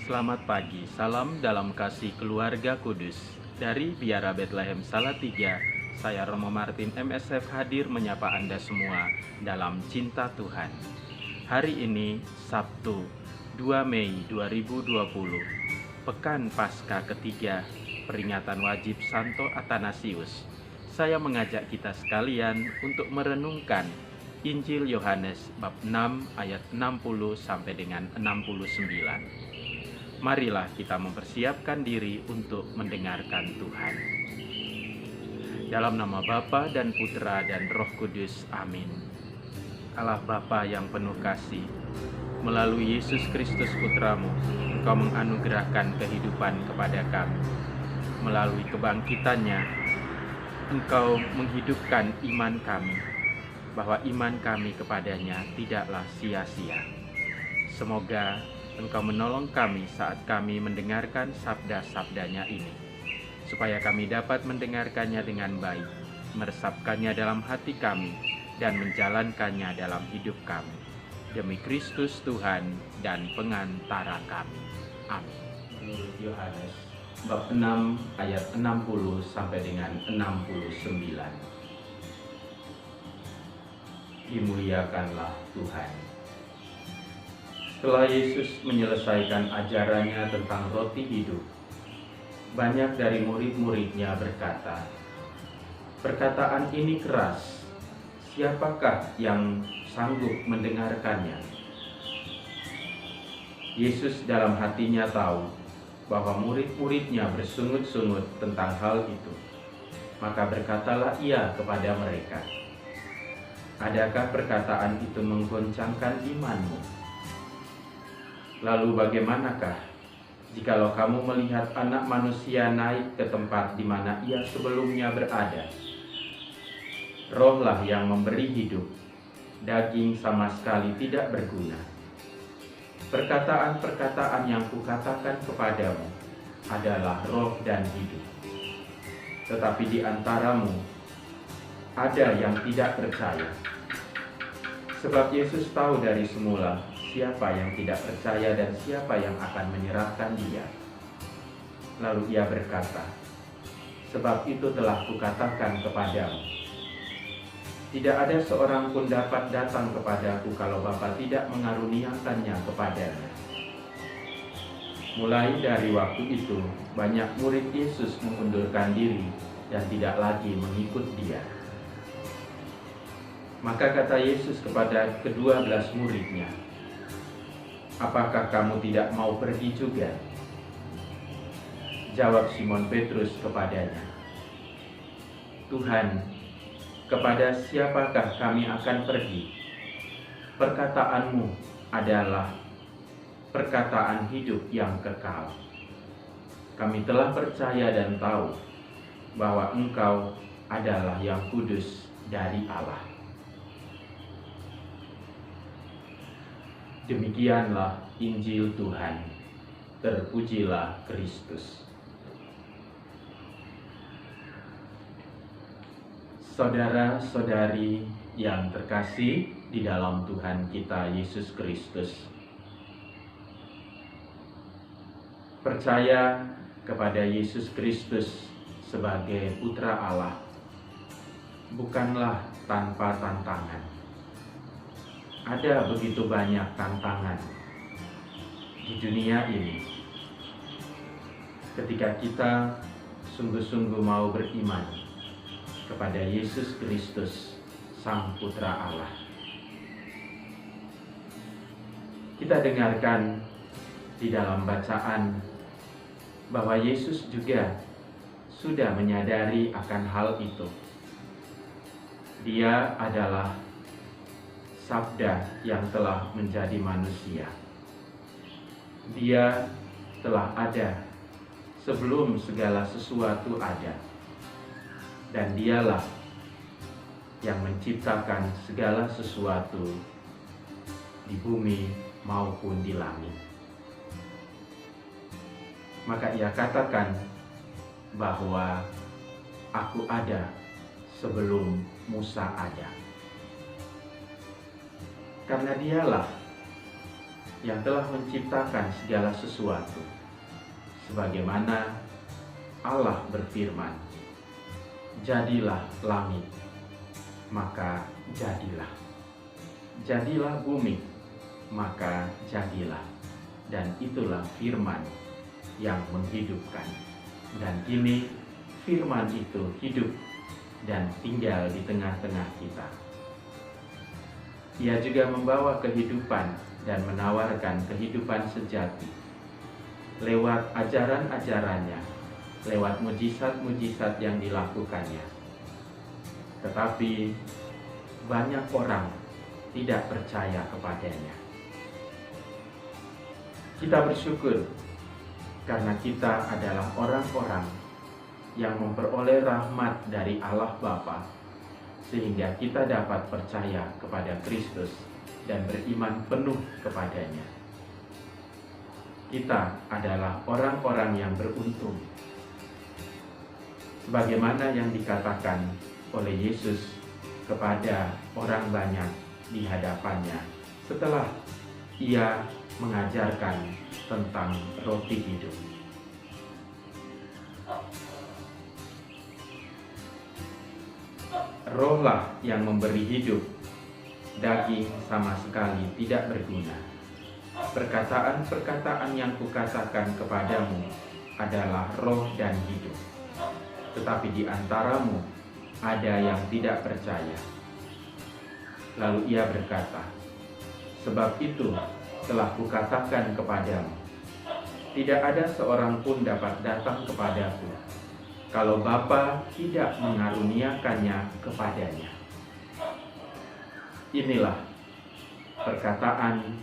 Selamat pagi, salam dalam kasih keluarga kudus. Dari Biara Bethlehem Salatiga, saya Romo Martin MSF hadir menyapa Anda semua dalam cinta Tuhan. Hari ini, Sabtu, 2 Mei 2020, Pekan Paskah ketiga, peringatan wajib Santo Athanasius. Saya mengajak kita sekalian untuk merenungkan Injil Yohanes bab 6 ayat 60 sampai dengan 69. Marilah kita mempersiapkan diri untuk mendengarkan Tuhan. Dalam nama Bapa dan Putra dan Roh Kudus, amin. Allah Bapa yang penuh kasih, melalui Yesus Kristus Putramu, Engkau menganugerahkan kehidupan kepada kami. Melalui kebangkitannya, Engkau menghidupkan iman kami, bahwa iman kami kepadanya tidaklah sia-sia. Semoga Engkau menolong kami saat kami mendengarkan sabda-sabdanya ini, supaya kami dapat mendengarkannya dengan baik, meresapkannya dalam hati kami, dan menjalankannya dalam hidup kami. Demi Kristus Tuhan dan pengantara kami. Amin. Menurut Yohanes bab 6 ayat 60 sampai dengan 69. Dimuliakanlah Tuhan. Setelah Yesus menyelesaikan ajarannya tentang roti hidup, banyak dari murid-muridnya berkata, "Perkataan ini keras, siapakah yang sanggup mendengarkannya?" Yesus dalam hatinya tahu bahwa murid-muridnya bersungut-sungut tentang hal itu. Maka berkatalah ia kepada mereka, "Adakah perkataan itu menggoncangkan imanmu? Lalu bagaimanakah jikalau kamu melihat Anak Manusia naik ke tempat di mana ia sebelumnya berada? Rohlah yang memberi hidup, daging sama sekali tidak berguna. Perkataan-perkataan yang kukatakan kepadamu adalah roh dan hidup. Tetapi di antaramu ada yang tidak percaya." Sebab Yesus tahu dari semula siapa yang tidak percaya dan siapa yang akan menyerahkan dia. Lalu ia berkata, "Sebab itu telah kukatakan kepadamu, tidak ada seorang pun dapat datang kepadaku kalau Bapa tidak mengaruniakannya kepadanya." Mulai dari waktu itu, banyak murid Yesus mengundurkan diri dan tidak lagi mengikut dia. Maka kata Yesus kepada ke-12 muridnya, "Apakah kamu tidak mau pergi juga?" Jawab Simon Petrus kepadanya, "Tuhan, kepada siapakah kami akan pergi? Perkataanmu adalah perkataan hidup yang kekal. Kami telah percaya dan tahu bahwa Engkau adalah yang kudus dari Allah." Demikianlah Injil Tuhan. Terpujilah Kristus. Saudara-saudari yang terkasih di dalam Tuhan kita Yesus Kristus, percaya kepada Yesus Kristus sebagai Putra Allah bukanlah tanpa tantangan. Ada begitu banyak tantangan di dunia ini. Ketika kita sungguh-sungguh mau beriman kepada Yesus Kristus, Sang Putra Allah. Kita dengarkan di dalam bacaan bahwa Yesus juga sudah menyadari akan hal itu. Dia adalah Sabda yang telah menjadi manusia. Dia telah ada sebelum segala sesuatu ada. Dan dialah yang menciptakan segala sesuatu di bumi maupun di langit. Maka ia katakan bahwa aku ada sebelum Musa ada. Karena dialah yang telah menciptakan segala sesuatu. Sebagaimana Allah berfirman, "Jadilah langit," maka jadilah. "Jadilah bumi," maka jadilah. Dan itulah firman yang menghidupkan. Dan kini firman itu hidup dan tinggal di tengah-tengah kita. Ia juga membawa kehidupan dan menawarkan kehidupan sejati lewat ajaran-ajarannya, lewat mujizat-mujizat yang dilakukannya. Tetapi banyak orang tidak percaya kepadanya. Kita bersyukur karena kita adalah orang-orang yang memperoleh rahmat dari Allah Bapa, sehingga kita dapat percaya kepada Kristus dan beriman penuh kepadanya. Kita adalah orang-orang yang beruntung. Sebagaimana yang dikatakan oleh Yesus kepada orang banyak di hadapannya setelah ia mengajarkan tentang roti hidup. Rohlah yang memberi hidup, daging sama sekali tidak berguna. Perkataan-perkataan yang kukatakan kepadamu adalah roh dan hidup. Tetapi di antaramu ada yang tidak percaya. Lalu ia berkata, "Sebab itu telah kukatakan kepadamu, tidak ada seorang pun dapat datang kepadaku kalau Bapa tidak mengaruniakannya kepadanya." Inilah perkataan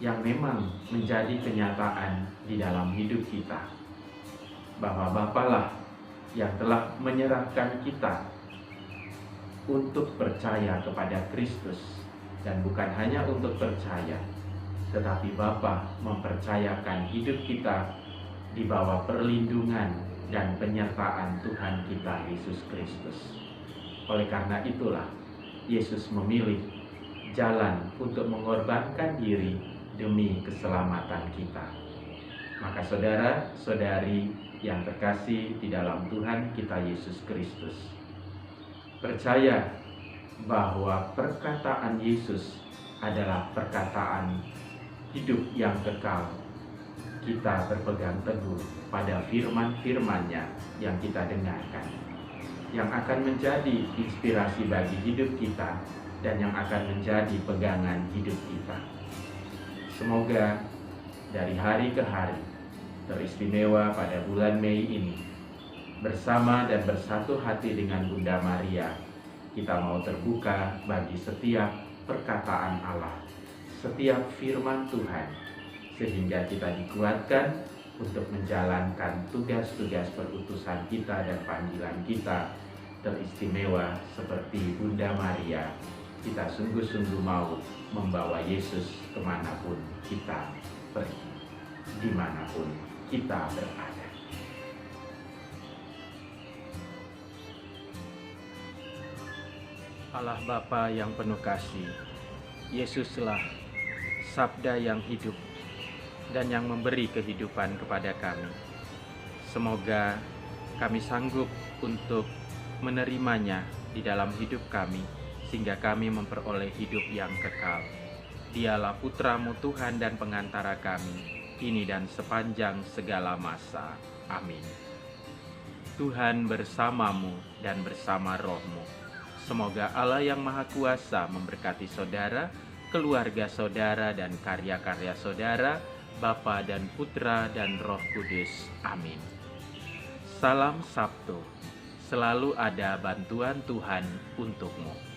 yang memang menjadi kenyataan di dalam hidup kita, bahwa Bapalah yang telah menyerahkan kita untuk percaya kepada Kristus, dan bukan hanya untuk percaya, tetapi Bapa mempercayakan hidup kita di bawah perlindungan dan penyertaan Tuhan kita Yesus Kristus. Oleh karena itulah Yesus memilih jalan untuk mengorbankan diri demi keselamatan kita. Maka saudara-saudari yang terkasih di dalam Tuhan kita Yesus Kristus, percaya bahwa perkataan Yesus adalah perkataan hidup yang kekal. Kita berpegang teguh pada firman-firman-Nya yang kita dengarkan, yang akan menjadi inspirasi bagi hidup kita dan yang akan menjadi pegangan hidup kita. Semoga dari hari ke hari, teristimewa pada bulan Mei ini, bersama dan bersatu hati dengan Bunda Maria, kita mau terbuka bagi setiap perkataan Allah, setiap firman Tuhan, sehingga kita dikuatkan untuk menjalankan tugas-tugas perutusan kita dan panggilan kita teristimewa seperti Bunda Maria. Kita sungguh-sungguh mau membawa Yesus kemanapun kita pergi, dimanapun kita berada. Allah Bapa yang penuh kasih, Yesuslah sabda yang hidup dan yang memberi kehidupan kepada kami. Semoga kami sanggup untuk menerimanya di dalam hidup kami, sehingga kami memperoleh hidup yang kekal. Dialah Putra-Mu Tuhan dan pengantara kami, kini dan sepanjang segala masa. Amin. Tuhan bersamamu dan bersama roh-Mu. Semoga Allah yang Maha Kuasa memberkati saudara, keluarga saudara, dan karya-karya saudara, Bapa dan Putra dan Roh Kudus. Amin. Salam Sabtu. Selalu ada bantuan Tuhan untukmu.